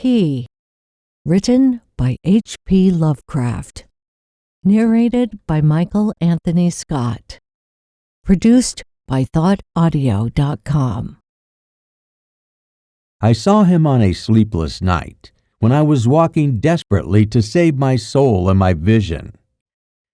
Key. Written by H.P. Lovecraft. Narrated by Michael Anthony Scott. Produced by thoughtaudio.com. I saw him on a sleepless night when I was walking desperately to save my soul and my vision.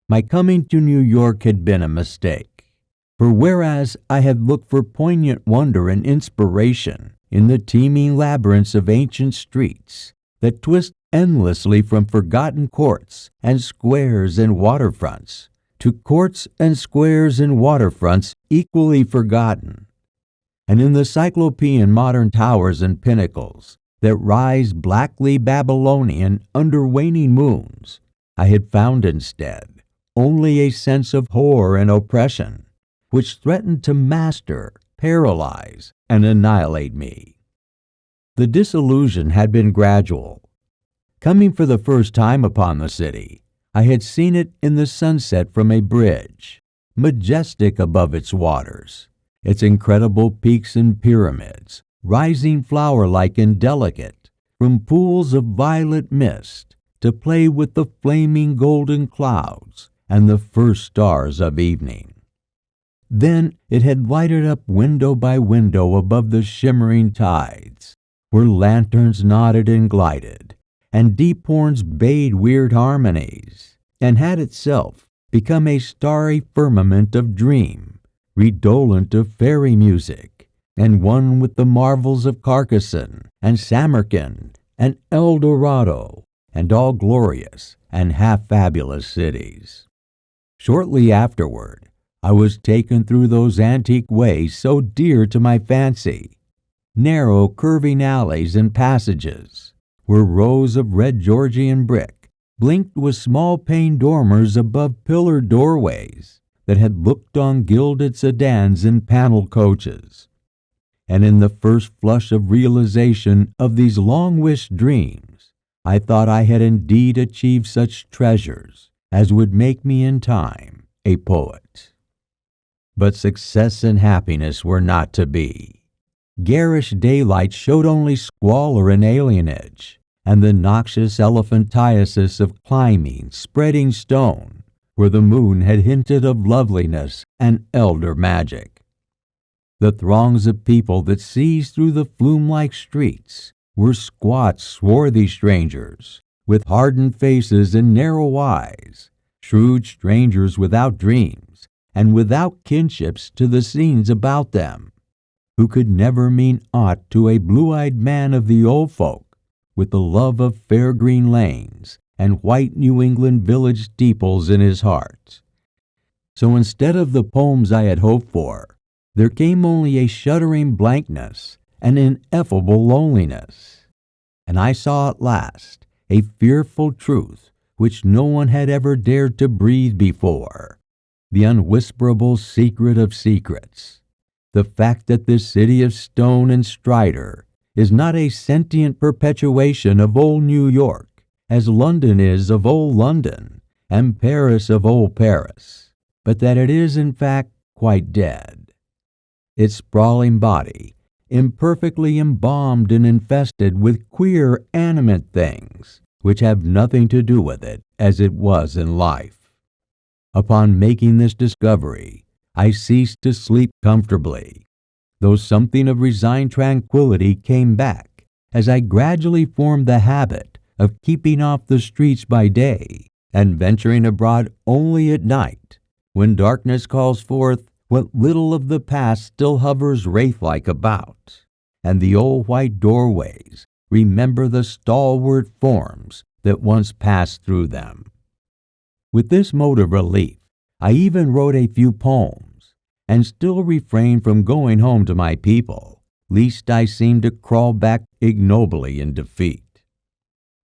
My coming to New York had been a mistake, for whereas I had looked for poignant wonder and inspiration in the teeming labyrinths of ancient streets that twist endlessly from forgotten courts and squares and waterfronts to courts and squares and waterfronts equally forgotten, and in the cyclopean modern towers and pinnacles that rise blackly Babylonian under waning moons, I had found instead only a sense of horror and oppression, which threatened to master, paralyze, and annihilate me. The disillusion had been gradual. Coming for the first time upon the city, I had seen it in the sunset from a bridge, majestic above its waters, its incredible peaks and pyramids, rising flower-like and delicate, from pools of violet mist to play with the flaming golden clouds and the first stars of evening. Then it had lighted up window by window above the shimmering tides, where lanterns nodded and glided, and deep horns bayed weird harmonies, and had itself become a starry firmament of dream, redolent of fairy music, and one with the marvels of Carcassonne and Samarkand and El Dorado, and all glorious and half-fabulous cities. Shortly afterward, I was taken through those antique ways so dear to my fancy, narrow curving alleys and passages, where rows of red Georgian brick blinked with small-pane dormers above pillared doorways that had looked on gilded sedans and paneled coaches. And in the first flush of realization of these long-wished dreams, I thought I had indeed achieved such treasures as would make me in time a poet. But success and happiness were not to be. Garish daylight showed only squalor and alienage, and the noxious elephantiasis of climbing, spreading stone, where the moon had hinted of loveliness and elder magic. The throngs of people that seized through the flume-like streets were squat, swarthy strangers, with hardened faces and narrow eyes, shrewd strangers without dreams and without kinships to the scenes about them, who could never mean aught to a blue-eyed man of the old folk, with the love of fair green lanes and white New England village steeples in his heart. So instead of the poems I had hoped for, there came only a shuddering blankness and ineffable loneliness. And I saw at last a fearful truth which no one had ever dared to breathe before, the unwhisperable secret of secrets, the fact that this city of stone and strider is not a sentient perpetuation of old New York, as London is of old London, and Paris of old Paris, but that it is in fact quite dead. Its sprawling body, imperfectly embalmed and infested with queer animate things, which have nothing to do with it as it was in life. Upon making this discovery, I ceased to sleep comfortably, though something of resigned tranquility came back as I gradually formed the habit of keeping off the streets by day and venturing abroad only at night, when darkness calls forth what little of the past still hovers wraith-like about, and the old white doorways remember the stalwart forms that once passed through them. With this mode of relief, I even wrote a few poems, and still refrained from going home to my people, lest I seemed to crawl back ignobly in defeat.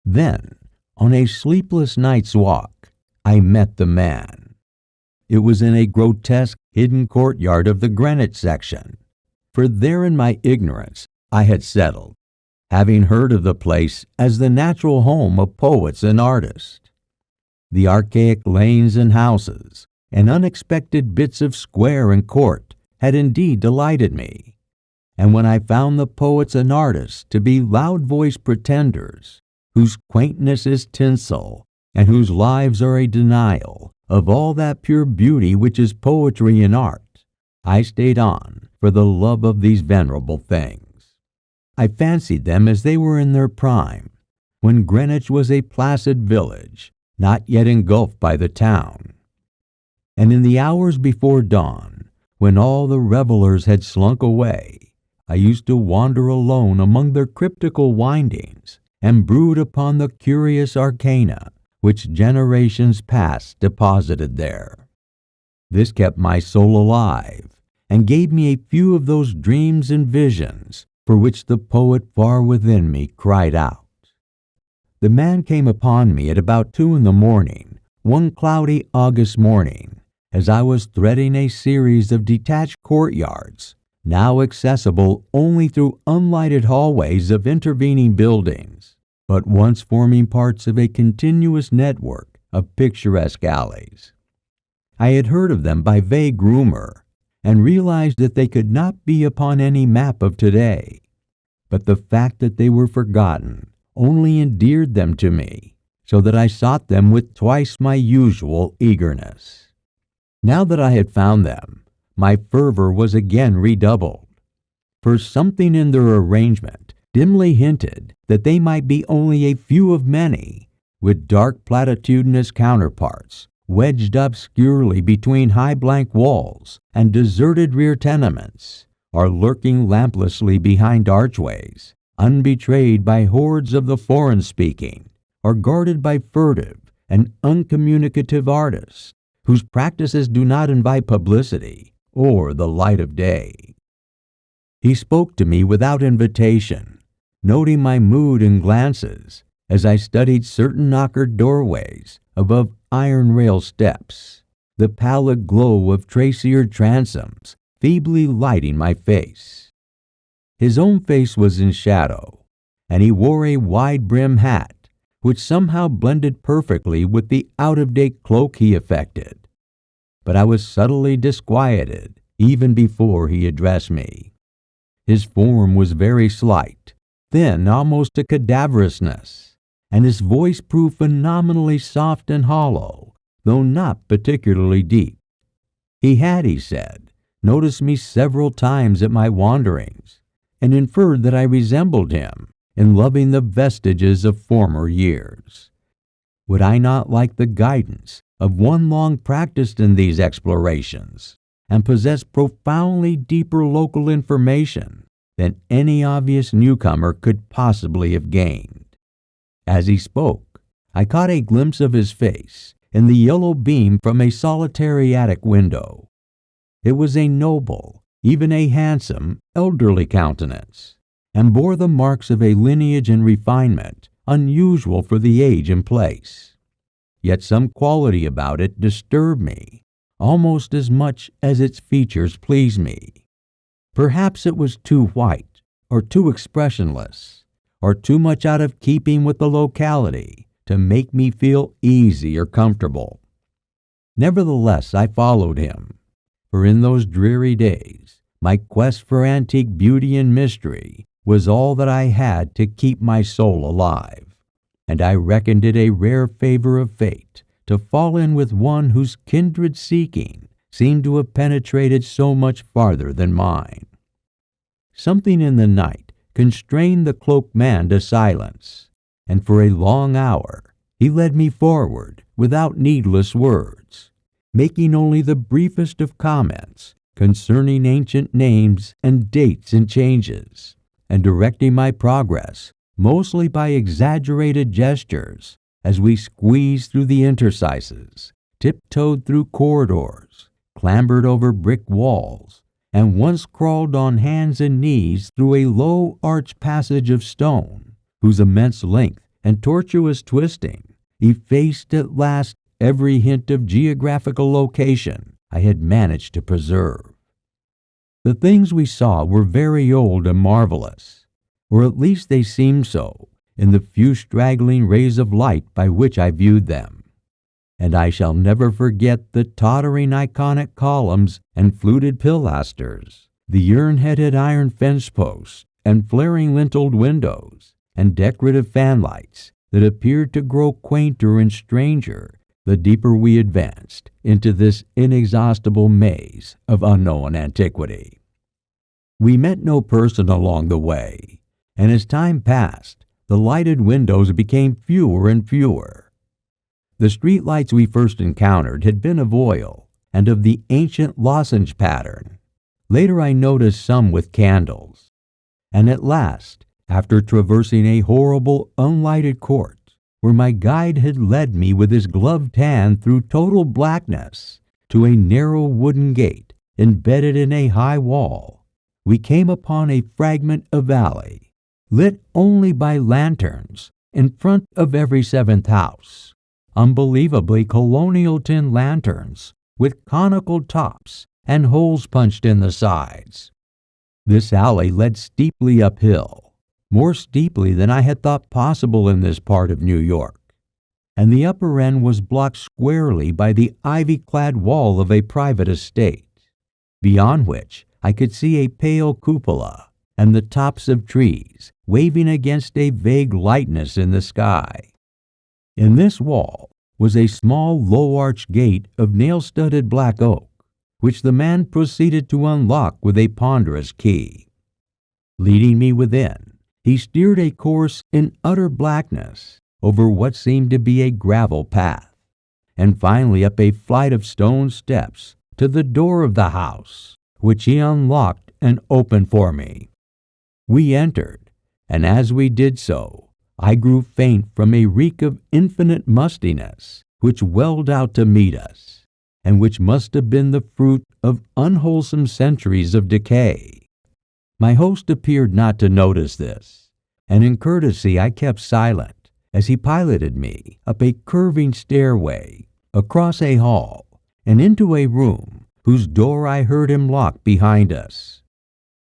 Then, on a sleepless night's walk, I met the man. It was in a grotesque, hidden courtyard of the Greenwich section, for there in my ignorance I had settled, having heard of the place as the natural home of poets and artists. The archaic lanes and houses, and unexpected bits of square and court had indeed delighted me, And when I found the poets and artists to be loud-voiced pretenders, whose quaintness is tinsel, and whose lives are a denial of all that pure beauty which is poetry and art, I stayed on for the love of these venerable things. I fancied them as they were in their prime, when Greenwich was a placid village, not yet engulfed by the town. And in the hours before dawn, when all the revelers had slunk away, I used to wander alone among their cryptical windings and brood upon the curious arcana which generations past deposited there. This kept my soul alive and gave me a few of those dreams and visions for which the poet far within me cried out. The man came upon me at about 2 a.m, one cloudy August morning, as I was threading a series of detached courtyards, now accessible only through unlighted hallways of intervening buildings, but once forming parts of a continuous network of picturesque alleys. I had heard of them by vague rumor, and realized that they could not be upon any map of today, but the fact that they were forgotten only endeared them to me, so that I sought them with twice my usual eagerness. Now that I had found them, my fervor was again redoubled, for something in their arrangement dimly hinted that they might be only a few of many, with dark platitudinous counterparts wedged obscurely between high blank walls and deserted rear tenements, or lurking lamplessly behind archways, unbetrayed by hordes of the foreign-speaking, or guarded by furtive and uncommunicative artists, whose practices do not invite publicity or the light of day. He spoke to me without invitation, noting my mood and glances as I studied certain knockered doorways above iron rail steps, the pallid glow of tracered transoms feebly lighting my face. His own face was in shadow, and he wore a wide-brimmed hat, which somehow blended perfectly with the out-of-date cloak he affected. But I was subtly disquieted even before he addressed me. His form was very slight, thin almost to cadaverousness, and his voice proved phenomenally soft and hollow, though not particularly deep. He had, he said, noticed me several times at my wanderings, and inferred that I resembled him in loving the vestiges of former years. Would I not like the guidance of one long practiced in these explorations, and possess profoundly deeper local information than any obvious newcomer could possibly have gained? As he spoke, I caught a glimpse of his face in the yellow beam from a solitary attic window. It was a noble, even a handsome, elderly countenance, and bore the marks of a lineage and refinement unusual for the age and place. Yet some quality about it disturbed me almost as much as its features pleased me. Perhaps it was too white, or too expressionless, or too much out of keeping with the locality to make me feel easy or comfortable. Nevertheless, I followed him, for in those dreary days, my quest for antique beauty and mystery was all that I had to keep my soul alive, and I reckoned it a rare favor of fate to fall in with one whose kindred seeking seemed to have penetrated so much farther than mine. Something in the night constrained the cloaked man to silence, and for a long hour he led me forward without needless words, making only the briefest of comments concerning ancient names and dates and changes, and directing my progress mostly by exaggerated gestures as we squeezed through the interstices, tiptoed through corridors, clambered over brick walls, and once crawled on hands and knees through a low arched passage of stone, whose immense length and tortuous twisting effaced at last every hint of geographical location I had managed to preserve. The things we saw were very old and marvelous, or at least they seemed so in the few straggling rays of light by which I viewed them, and I shall never forget the tottering Iconic columns and fluted pilasters, The urn-headed iron fence posts and flaring linteled windows and decorative fanlights that appeared to grow quainter and stranger the deeper we advanced into this inexhaustible maze of unknown antiquity. We met no person along the way, and as time passed, the lighted windows became fewer and fewer. The streetlights we first encountered had been of oil and of the ancient lozenge pattern. Later I noticed some with candles. And at last, after traversing a horrible, unlighted court, where my guide had led me with his gloved hand through total blackness to a narrow wooden gate embedded in a high wall, we came upon a fragment of alley, lit only by lanterns in front of every seventh house, unbelievably colonial tin lanterns with conical tops and holes punched in the sides. This alley led steeply uphill, more steeply than I had thought possible in this part of New York, and the upper end was blocked squarely by the ivy-clad wall of a private estate, beyond which I could see a pale cupola and the tops of trees waving against a vague lightness in the sky. In this wall was a small low-arched gate of nail-studded black oak, which the man proceeded to unlock with a ponderous key. Leading me within, he steered a course in utter blackness over what seemed to be a gravel path, and finally up a flight of stone steps to the door of the house, which he unlocked and opened for me. We entered, and as we did so, I grew faint from a reek of infinite mustiness which welled out to meet us, and which must have been the fruit of unwholesome centuries of decay. My host appeared not to notice this, and in courtesy I kept silent as he piloted me up a curving stairway, across a hall, and into a room whose door I heard him lock behind us.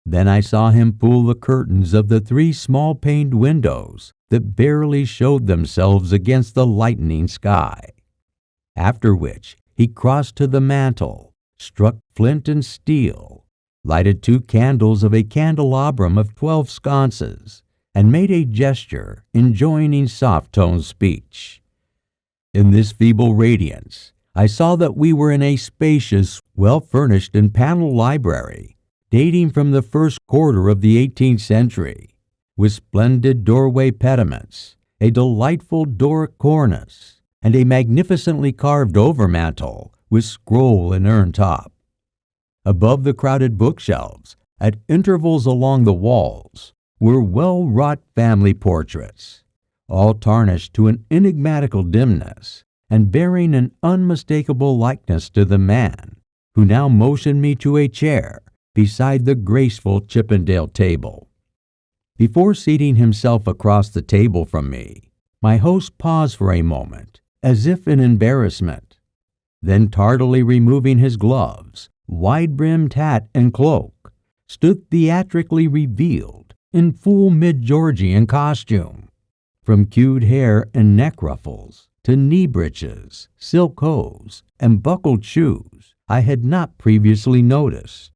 Then I saw him pull the curtains of the 3 small-paned windows that barely showed themselves against the lightening sky, after which he crossed to the mantel, struck flint and steel, lighted 2 candles of a candelabrum of 12 sconces, and made a gesture enjoining soft-toned speech. In this feeble radiance, I saw that we were in a spacious, well-furnished and paneled library, dating from the first quarter of the 18th century, with splendid doorway pediments, a delightful Doric cornice, and a magnificently carved overmantel with scroll and urn top. Above the crowded bookshelves, at intervals along the walls, were well-wrought family portraits, all tarnished to an enigmatical dimness, and bearing an unmistakable likeness to the man, who now motioned me to a chair beside the graceful Chippendale table. Before seating himself across the table from me, my host paused for a moment, as if in embarrassment. Then, tardily removing his gloves, wide-brimmed hat, and cloak, stood theatrically revealed in full mid-Georgian costume, from queued hair and neck ruffles to knee breeches, silk hose, and buckled shoes I had not previously noticed.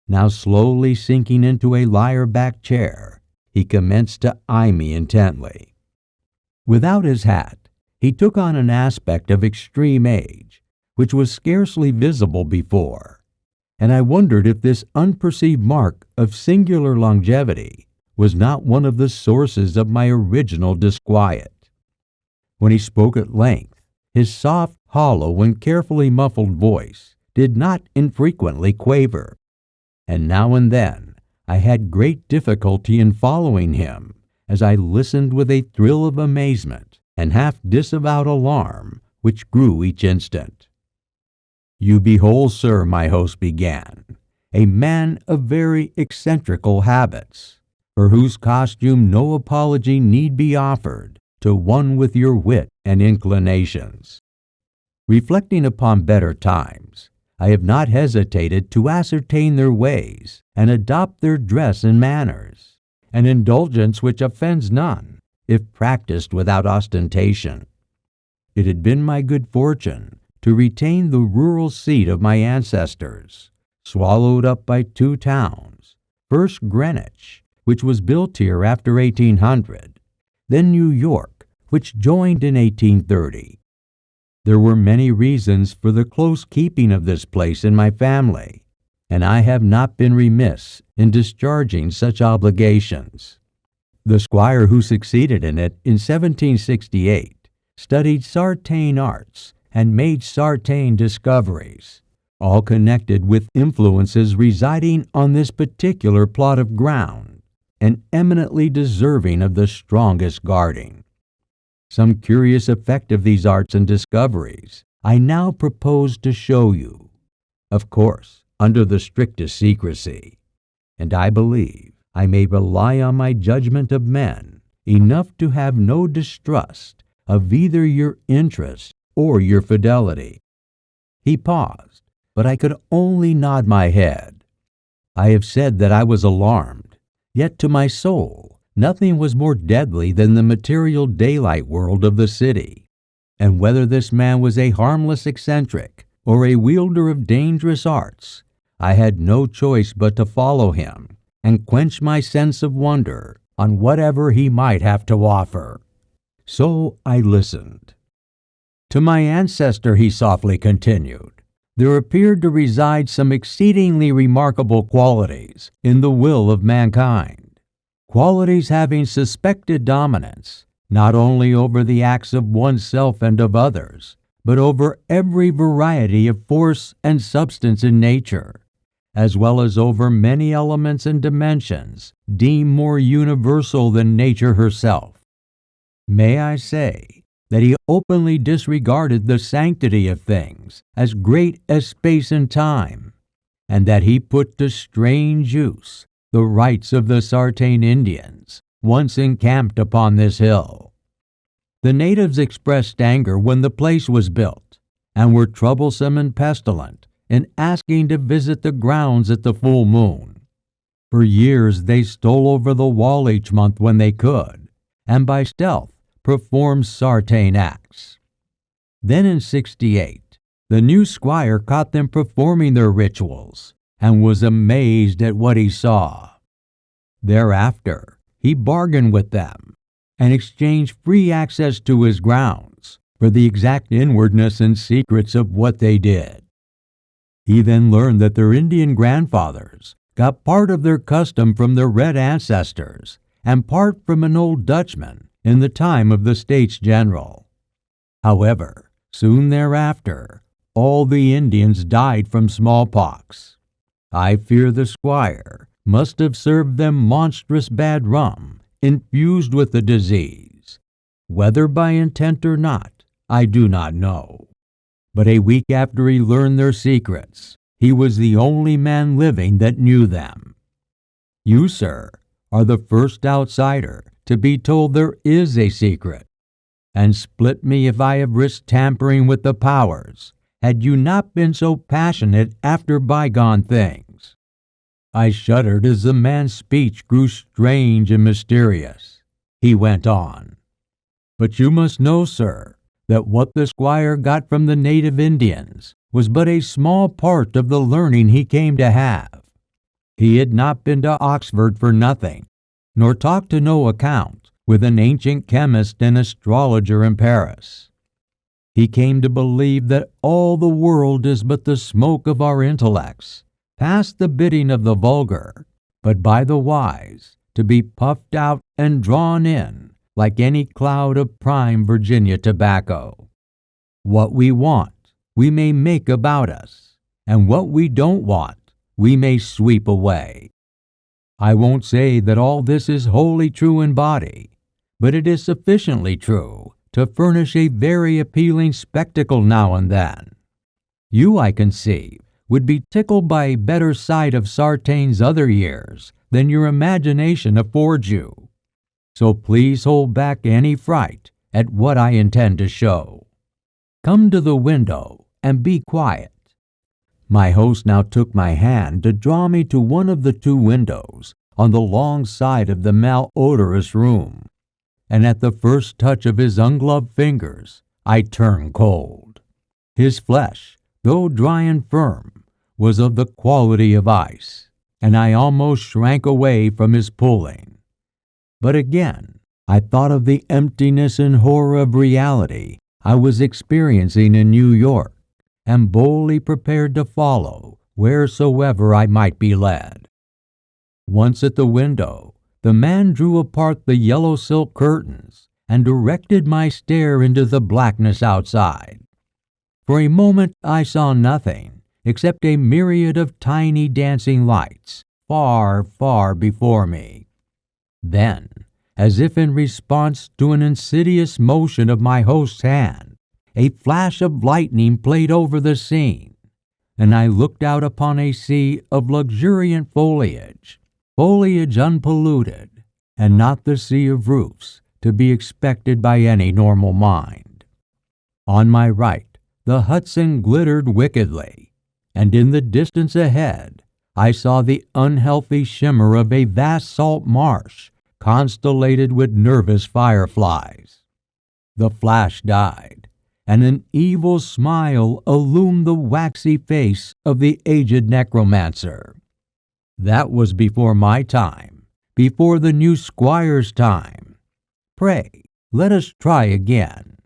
Now slowly sinking into a lyre-backed chair, he commenced to eye me intently. Without his hat, he took on an aspect of extreme age, which was scarcely visible before, and I wondered if this unperceived mark of singular longevity was not one of the sources of my original disquiet. When he spoke at length, his soft, hollow, and carefully muffled voice did not infrequently quaver, and now and then I had great difficulty in following him as I listened with a thrill of amazement and half disavowed alarm which grew each instant. "You behold, sir," my host began, "a man of very eccentrical habits, for whose costume no apology need be offered to one with your wit and inclinations. Reflecting upon better times, I have not hesitated to ascertain their ways and adopt their dress and manners, an indulgence which offends none, if practiced without ostentation. It had been my good fortune to retain the rural seat of my ancestors, swallowed up by two towns, first Greenwich, which was built here after 1800, then New York, which joined in 1830. There were many reasons for the close keeping of this place in my family, and I have not been remiss in discharging such obligations. The squire who succeeded in it in 1768 studied Sartane arts and made Sartane discoveries, all connected with influences residing on this particular plot of ground, and eminently deserving of the strongest guarding. Some curious effect of these arts and discoveries I now propose to show you, of course, under the strictest secrecy, and I believe I may rely on my judgment of men enough to have no distrust of either your interest or your fidelity. He paused, but I could only nod my head. I have said that I was alarmed, yet to my soul nothing was more deadly than the material daylight world of the city, and whether this man was a harmless eccentric or a wielder of dangerous arts, I had no choice but to follow him and quench my sense of wonder on whatever he might have to offer. So I listened. To my ancestor, he softly continued, there appeared to reside some exceedingly remarkable qualities in the will of mankind, qualities having suspected dominance, not only over the acts of oneself and of others, but over every variety of force and substance in nature, as well as over many elements and dimensions deemed more universal than nature herself. May I say that he openly disregarded the sanctity of things as great as space and time, and that he put to strange use the rights of the Sartane Indians, once encamped upon this hill. The natives expressed anger when the place was built, and were troublesome and pestilent in asking to visit the grounds at the full moon. For years they stole over the wall each month when they could, and by stealth performed Sartane acts. Then in 68, the new squire caught them performing their rituals, and was amazed at what he saw. Thereafter, he bargained with them, and exchanged free access to his grounds for the exact inwardness and secrets of what they did. He then learned that their Indian grandfathers got part of their custom from their red ancestors, and part from an old Dutchman in the time of the States General. However, soon thereafter, all the Indians died from smallpox. I fear the squire must have served them monstrous bad rum infused with the disease. Whether by intent or not, I do not know. But a week after he learned their secrets, he was the only man living that knew them. You, sir, are the first outsider to be told there is a secret, and split me if I have risked tampering with the powers, had you not been so passionate after bygone things. I shuddered as the man's speech grew strange and mysterious. He went on, but you must know, sir, that what the squire got from the native Indians was but a small part of the learning he came to have. He had not been to Oxford for nothing, nor talked to no account with an ancient chemist and astrologer in Paris. He came to believe that all the world is but the smoke of our intellects, past the bidding of the vulgar, but by the wise, to be puffed out and drawn in like any cloud of prime Virginia tobacco. What we want, we may make about us, and what we don't want, we may sweep away. I won't say that all this is wholly true in body, but it is sufficiently true to furnish a very appealing spectacle now and then. You, I conceive, would be tickled by a better sight of Sartane's other years than your imagination affords you. So please hold back any fright at what I intend to show. Come to the window and be quiet. My host now took my hand to draw me to one of the two windows on the long side of the malodorous room, and at the first touch of his ungloved fingers, I turned cold. His flesh, though dry and firm, was of the quality of ice, and I almost shrank away from his pulling. But again, I thought of the emptiness and horror of reality I was experiencing in New York, and boldly prepared to follow wheresoever I might be led. Once at the window, the man drew apart the yellow silk curtains and directed my stare into the blackness outside. For a moment I saw nothing except a myriad of tiny dancing lights far, far before me. Then, as if in response to an insidious motion of my host's hand, a flash of lightning played over the scene, and I looked out upon a sea of luxuriant foliage unpolluted, and not the sea of roofs to be expected by any normal mind. On my right, the Hudson glittered wickedly, and in the distance ahead, I saw the unhealthy shimmer of a vast salt marsh constellated with nervous fireflies. The flash died, and an evil smile illumined the waxy face of the aged necromancer. That was before my time, before the new squire's time. Pray, let us try again.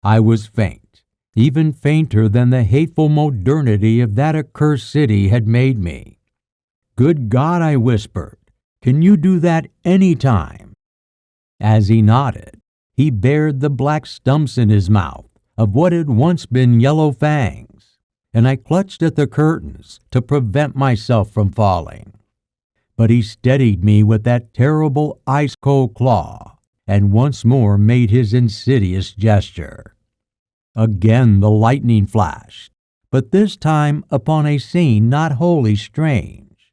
I was faint, even fainter than the hateful modernity of that accursed city had made me. Good God, I whispered, can you do that any time? As he nodded, he bared the black stumps in his mouth of what had once been yellow fangs, and I clutched at the curtains to prevent myself from falling. But he steadied me with that terrible ice-cold claw, and once more made his insidious gesture. Again the lightning flashed, but this time upon a scene not wholly strange.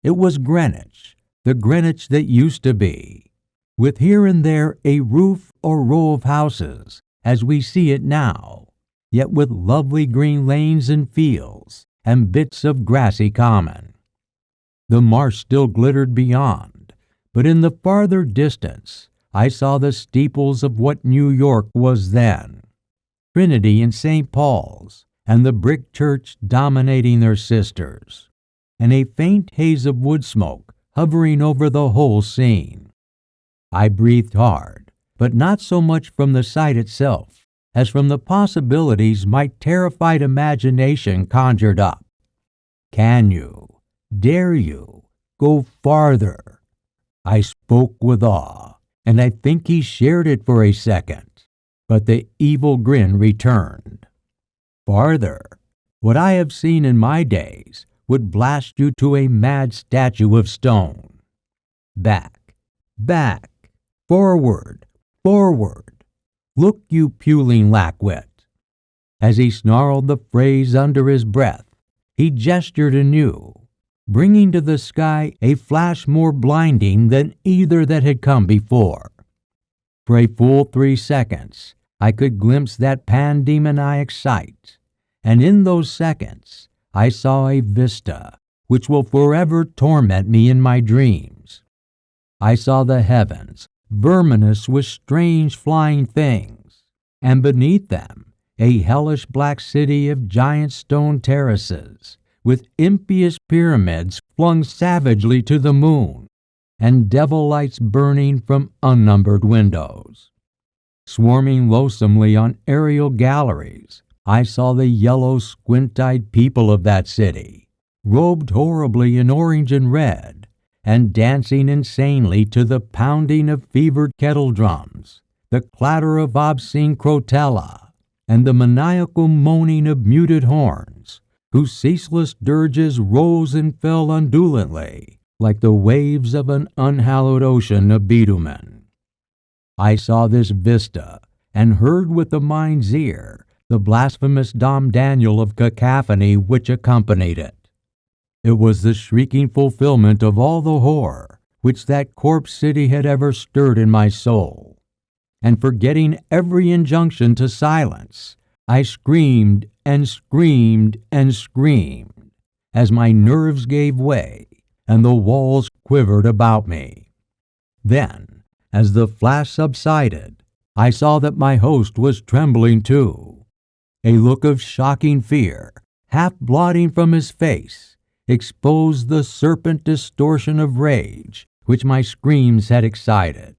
It was Greenwich, the Greenwich that used to be, with here and there a roof or row of houses, as we see it now, yet with lovely green lanes and fields, and bits of grassy common. The marsh still glittered beyond, but in the farther distance I saw the steeples of what New York was then, Trinity and St. Paul's, and the brick church dominating their sisters, and a faint haze of wood smoke hovering over the whole scene. I breathed hard, but not so much from the sight itself as from the possibilities my terrified imagination conjured up. Can you, dare you, go farther? I spoke with awe, and I think he shared it for a second, but the evil grin returned. Farther, what I have seen in my days would blast you to a mad statue of stone. Back, back, forward, forward. Look, you puling lackwit. As he snarled the phrase under his breath, he gestured anew, bringing to the sky a flash more blinding than either that had come before. For a full 3 seconds, I could glimpse that pandemoniac sight, and in those seconds, I saw a vista which will forever torment me in my dreams. I saw the heavens, verminous with strange flying things, and beneath them a hellish black city of giant stone terraces, with impious pyramids flung savagely to the moon, and devil lights burning from unnumbered windows. Swarming loathsomely on aerial galleries, I saw the yellow, squint-eyed people of that city, robed horribly in orange and red, and dancing insanely to the pounding of fevered kettle drums, the clatter of obscene crotella, and the maniacal moaning of muted horns, whose ceaseless dirges rose and fell undulantly, like the waves of an unhallowed ocean of bitumen. I saw this vista, and heard with the mind's ear the blasphemous Dom Daniel of cacophony which accompanied it. It was the shrieking fulfillment of all the horror which that corpse city had ever stirred in my soul. And forgetting every injunction to silence, I screamed and screamed and screamed, as my nerves gave way and the walls quivered about me. Then, as the flash subsided, I saw that my host was trembling too. A look of shocking fear, half blotting from his face, exposed the serpent distortion of rage which my screams had excited.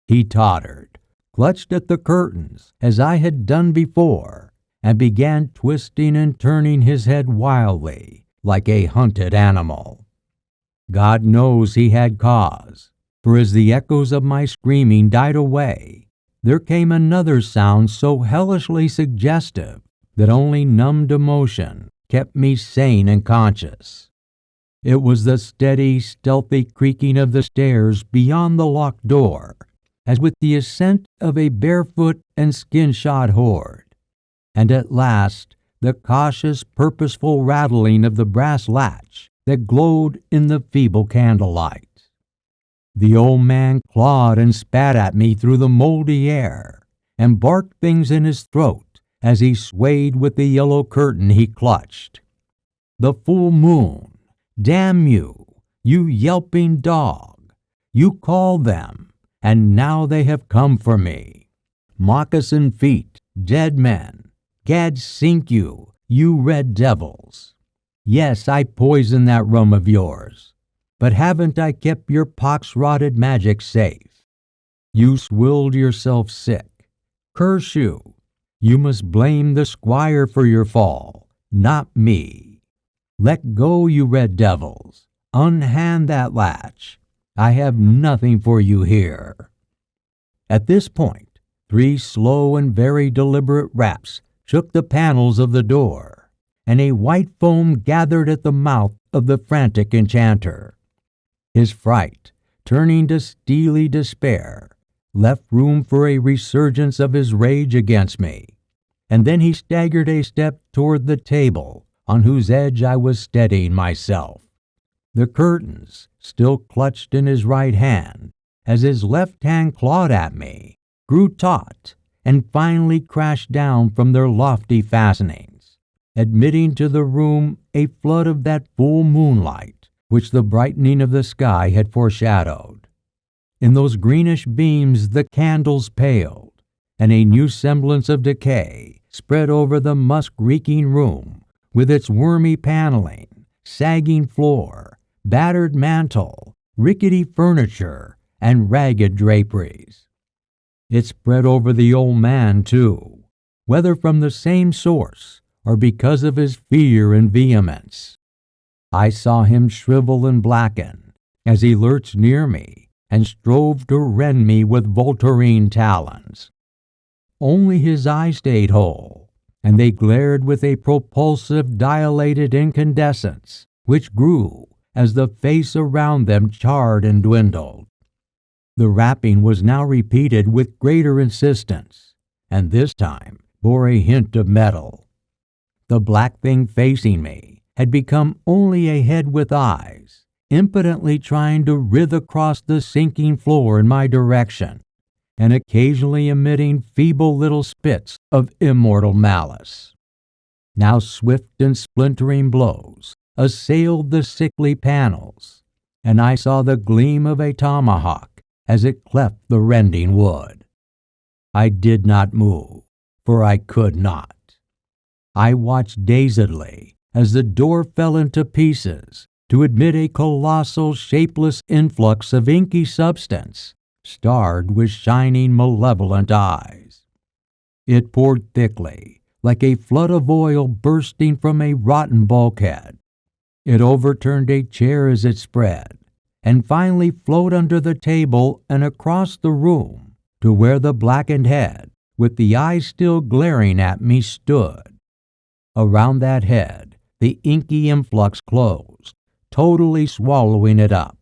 He tottered, clutched at the curtains as I had done before, and began twisting and turning his head wildly, like a hunted animal. God knows he had cause, for as the echoes of my screaming died away, there came another sound so hellishly suggestive that only numbed emotion kept me sane and conscious. It was the steady, stealthy creaking of the stairs beyond the locked door, as with the ascent of a barefoot and skin-shod horde, and at last the cautious, purposeful rattling of the brass latch that glowed in the feeble candlelight. The old man clawed and spat at me through the moldy air, and barked things in his throat as he swayed with the yellow curtain he clutched. The full moon! Damn you, you yelping dog! You called them, and now they have come for me. Moccasin feet, dead men, gad sink you, you red devils. Yes, I poisoned that rum of yours, but haven't I kept your pox-rotted magic safe? You swilled yourself sick. Curse you! You must blame the squire for your fall, not me. Let go, you red devils. Unhand that latch. I have nothing for you here. At this point, 3 slow and very deliberate raps shook the panels of the door, and a white foam gathered at the mouth of the frantic enchanter. His fright, turning to steely despair, left room for a resurgence of his rage against me, and then he staggered a step toward the table on whose edge I was steadying myself. The curtains, still clutched in his right hand, as his left hand clawed at me, grew taut and finally crashed down from their lofty fastenings, admitting to the room a flood of that full moonlight which the brightening of the sky had foreshadowed. In those greenish beams the candles paled, and a new semblance of decay spread over the musk-reeking room with its wormy paneling, sagging floor, battered mantel, rickety furniture, and ragged draperies. It spread over the old man, too, whether from the same source or because of his fear and vehemence. I saw him shrivel and blacken as he lurched near me and strove to rend me with Volturine talons. Only his eyes stayed whole, and they glared with a propulsive, dilated incandescence which grew as the face around them charred and dwindled. The rapping was now repeated with greater insistence, and this time bore a hint of metal. The black thing facing me had become only a head with eyes, impotently trying to writhe across the sinking floor in my direction, and occasionally emitting feeble little spits of immortal malice. Now swift and splintering blows assailed the sickly panels, and I saw the gleam of a tomahawk as it cleft the rending wood. I did not move, for I could not. I watched dazedly as the door fell into pieces to admit a colossal, shapeless influx of inky substance, starred with shining, malevolent eyes. It poured thickly, like a flood of oil bursting from a rotten bulkhead. It overturned a chair as it spread, and finally flowed under the table and across the room to where the blackened head, with the eyes still glaring at me, stood. Around that head, the inky influx closed, totally swallowing it up.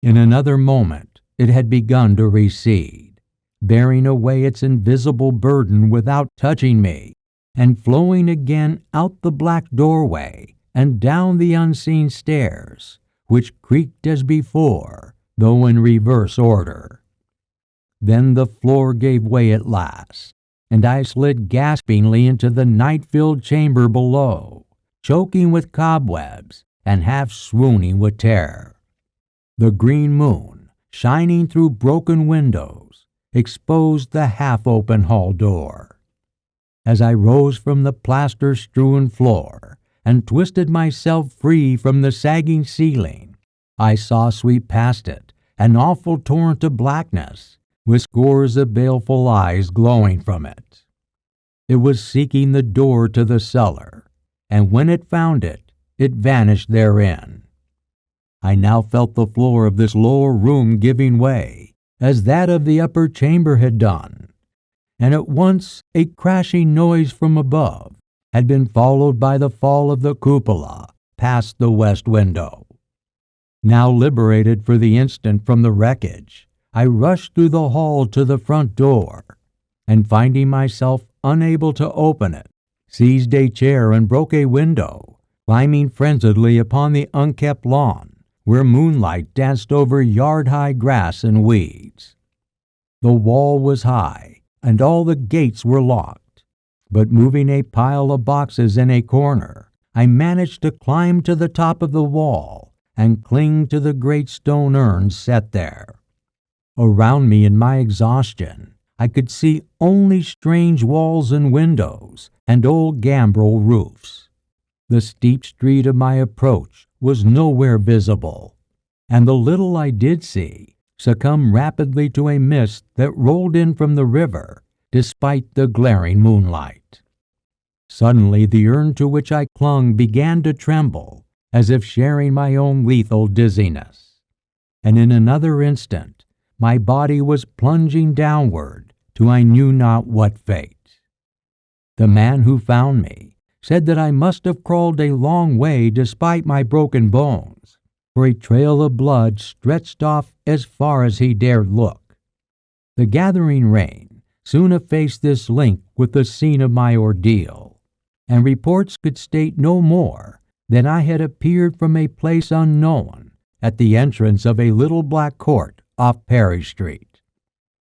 In another moment, it had begun to recede, bearing away its invisible burden without touching me, and flowing again out the black doorway and down the unseen stairs, which creaked as before, though in reverse order. Then the floor gave way at last, and I slid gaspingly into the night-filled chamber below, choking with cobwebs and half swooning with terror. The green moon, shining through broken windows, exposed the half-open hall door. as I rose from the plaster-strewn floor and twisted myself free from the sagging ceiling, I saw sweep past it an awful torrent of blackness, with scores of baleful eyes glowing from it. It was seeking the door to the cellar, and when it found it, it vanished therein. I now felt the floor of this lower room giving way, as that of the upper chamber had done, and at once a crashing noise from above had been followed by the fall of the cupola past the west window. Now liberated for the instant from the wreckage, I rushed through the hall to the front door, and finding myself unable to open it, seized a chair and broke a window, climbing frenziedly upon the unkept lawn, where moonlight danced over yard-high grass and weeds. The wall was high, and all the gates were locked, but moving a pile of boxes in a corner, I managed to climb to the top of the wall and cling to the great stone urn set there. Around me in my exhaustion, I could see only strange walls and windows and old gambrel roofs. The steep street of my approach was nowhere visible, and the little I did see succumbed rapidly to a mist that rolled in from the river despite the glaring moonlight. Suddenly the urn to which I clung began to tremble, as if sharing my own lethal dizziness, and in another instant my body was plunging downward to I knew not what fate. The man who found me said that I must have crawled a long way despite my broken bones, for a trail of blood stretched off as far as he dared look. The gathering rain soon effaced this link with the scene of my ordeal, and reports could state no more than I had appeared from a place unknown at the entrance of a little black court off Perry Street.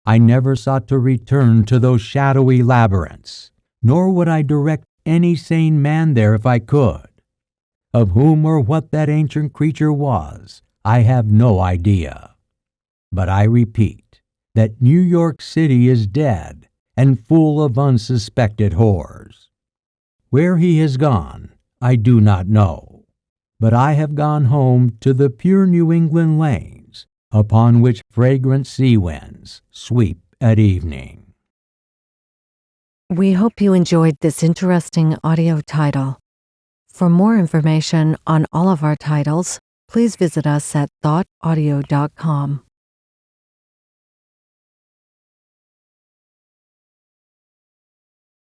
I never sought to return to those shadowy labyrinths, nor would I direct any sane man there if I could. Of whom or what that ancient creature was, I have no idea. But I repeat that New York City is dead and full of unsuspected horrors. Where he has gone, I do not know, but I have gone home to the pure New England lanes upon which fragrant sea winds sweep at evening. We hope you enjoyed this interesting audio title. For more information on all of our titles, please visit us at thoughtaudio.com.